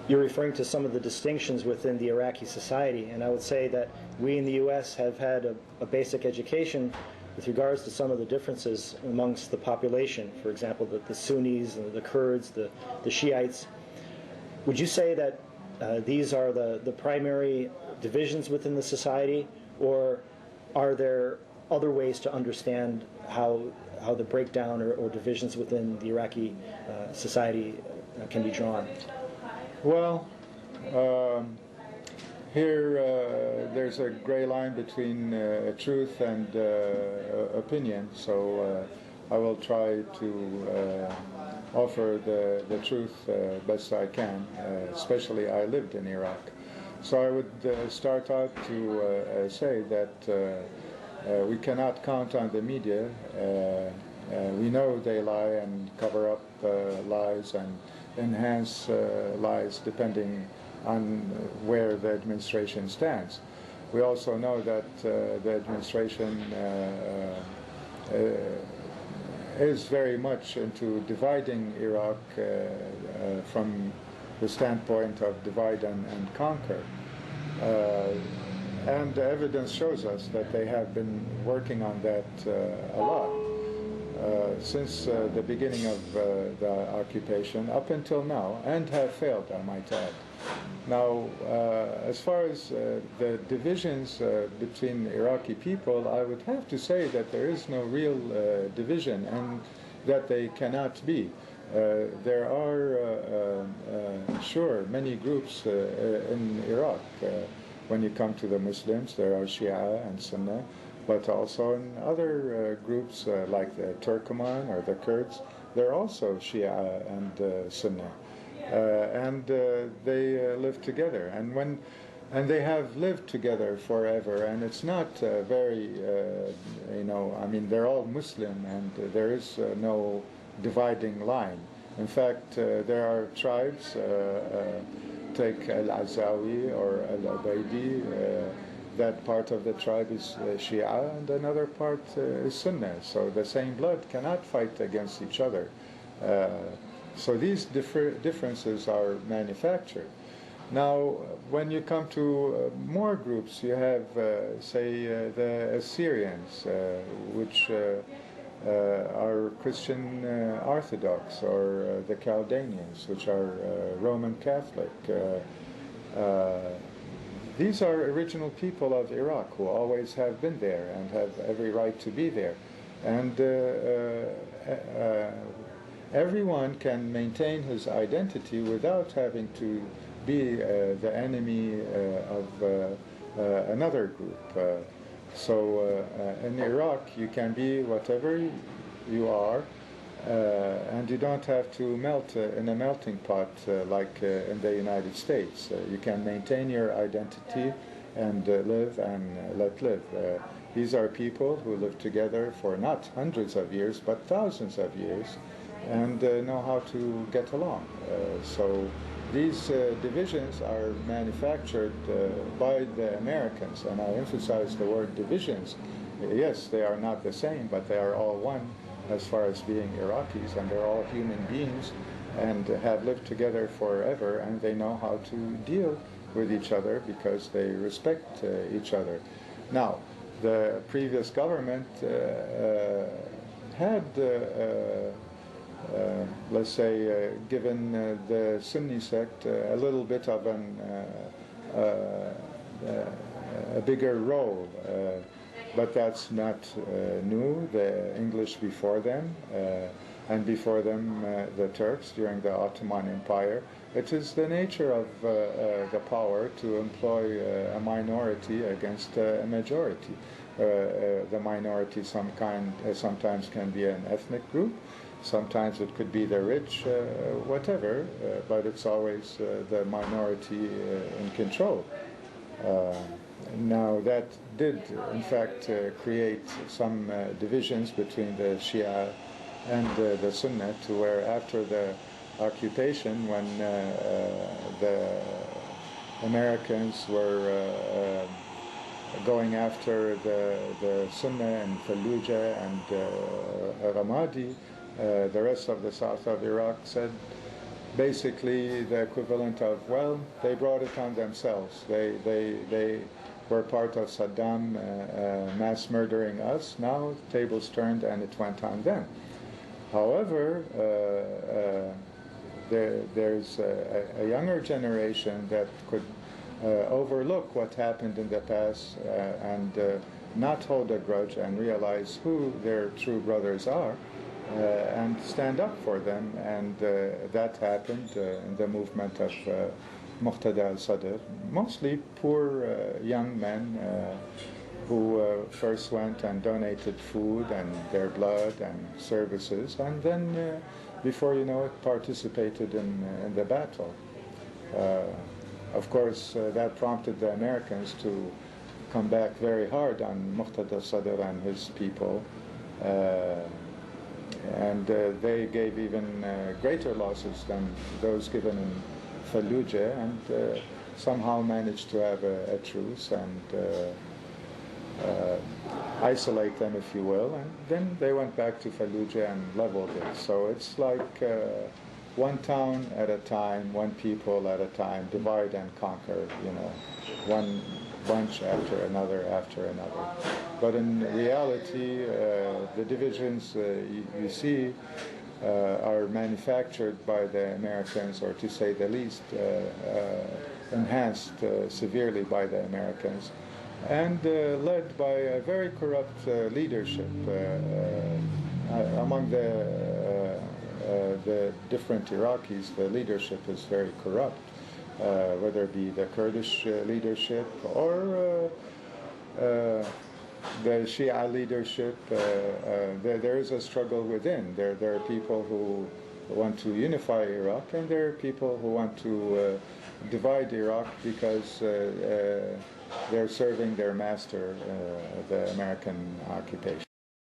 you're referring to some of the distinctions within the Iraqi society, and I would say that we in the U.S. have had a basic education with regards to some of the differences amongst the population. For example, the Sunnis, the Kurds, the Shiites. Would you say that these are the primary divisions within the society, or are there other ways to understand how the breakdown or divisions within the Iraqi society can be drawn? Well, here there's a gray line between truth and opinion, so I will try to offer the truth best I can, especially I lived in Iraq. So I would start out to say that we cannot count on the media. We know they lie and cover up lies and enhance lies depending on where the administration stands. We also know that the administration is very much into dividing Iraq from the standpoint of divide and conquer. And the evidence shows us that they have been working on that a lot. Since the beginning of the occupation up until now, and have failed, I might add. Now, as far as the divisions between Iraqi people, I would have to say that there is no real division, and that they cannot be. There are, sure, many groups in Iraq. When you come to the Muslims, there are Shia and Sunni, but also in other groups like the Turkoman or the Kurds, they're also Shia and Sunni, and they live together. And they have lived together forever. And it's not very, I mean, they're all Muslim, and there is no dividing line. In fact, there are tribes. Take Al-Azawi or Al-Abaydi. That part of the tribe is Shia, and another part is Sunni. So the same blood cannot fight against each other. So these differences are manufactured. Now, when you come to more groups, you have, say, the Assyrians, which are Christian Orthodox, or the Chaldeans, which are Roman Catholic. These are original people of Iraq who always have been there and have every right to be there. And everyone can maintain his identity without having to be the enemy of another group. So in Iraq, you can be whatever you are, and you don't have to melt in a melting pot like in the United States. You can maintain your identity and live and let live. These are people who live together for not hundreds of years, but thousands of years, and know how to get along. So these divisions are manufactured by the Americans, and I emphasize the word divisions. Yes, they are not the same, but they are all one as far as being Iraqis, and they're all human beings and have lived together forever, and they know how to deal with each other because they respect each other. Now, the previous government had let's say, given the Sunni sect a little bit of a bigger role, but that's not new. The English before them, and before them the Turks during the Ottoman Empire. It is the nature of the power to employ a minority against a majority. The minority sometimes can be an ethnic group. Sometimes it could be the rich, whatever, but it's always the minority in control. Now that did, in fact, create some divisions between the Shia and the Sunni, to where after the occupation, when the Americans were going after the Sunni in Fallujah and Ramadi, the rest of the south of Iraq said, basically the equivalent of, well, they brought it on themselves. They were part of Saddam mass murdering us. Now tables turned and it went on them. However, there's a younger generation that could overlook what happened in the past and not hold a grudge and realize who their true brothers are and stand up for them. And that happened in the movement of Muqtada al-Sadr, mostly poor young men who first went and donated food and their blood and services, and then, before you know it, participated in the battle. Of course, that prompted the Americans to come back very hard on Muqtada al-Sadr and his people, and they gave even greater losses than those given in Fallujah, and somehow managed to have a truce and isolate them, if you will, and then they went back to Fallujah and leveled it. So it's like one town at a time, one people at a time, divide and conquer, you know, one bunch after another after another. But in reality, the divisions you see are manufactured by the Americans, or to say the least, enhanced severely by the Americans, and led by a very corrupt leadership among the different Iraqis. The leadership is very corrupt, whether it be the Kurdish leadership or the Shia leadership. There is a struggle within. There are people who want to unify Iraq, and there are people who want to divide Iraq because they're serving their master, the American occupation.